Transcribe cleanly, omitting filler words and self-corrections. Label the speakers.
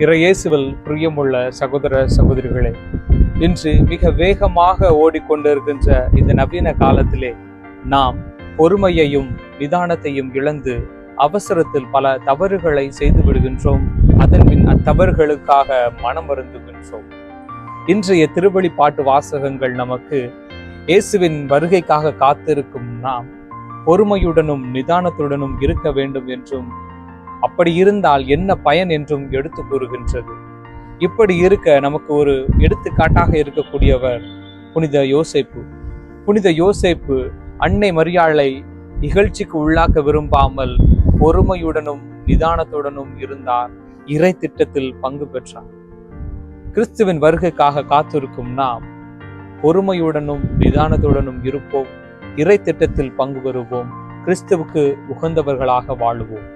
Speaker 1: இறையேசுவில் பிரியமுள்ள சகோதர சகோதரிகளே, இன்று மிக வேகமாக ஓடிக்கொண்டிருக்கின்ற இந்த நவீன காலத்திலே நாம் பொறுமையையும் நிதானத்தையும் இழந்து அவசரத்தில் பல தவறுகளை செய்து விடுகின்றோம். அதன் பின் அத்தவறுகளுக்காக மனம் வருந்துகின்றோம். இன்றைய திருவழி பாட்டு வாசகங்கள் நமக்கு இயேசுவின் வருகைக்காக காத்திருக்கும் நாம் பொறுமையுடனும் நிதானத்துடனும் இருக்க வேண்டும் என்றும், அப்படி இருந்தால் என்ன பயன் என்றும் எடுத்து கூறுகின்றது. இப்படி இருக்க நமக்கு ஒரு எடுத்துக்காட்டாக இருக்கக்கூடியவர் புனித யோசேப்பு. புனித யோசேப்பு அன்னை மரியாளை இகழ்ச்சிக்கு உள்ளாக்க விரும்பாமல் பொறுமையுடனும் நிதானத்துடனும் இருந்தார். இறை திட்டத்தில் பங்கு பெற்றார். கிறிஸ்துவின் வருகைக்காக காத்திருக்கும் நாம் பொறுமையுடனும் நிதானத்துடனும் இருப்போம். இறை திட்டத்தில் பங்கு பெறுவோம். கிறிஸ்துவுக்கு உகந்தவர்களாக வாழுவோம்.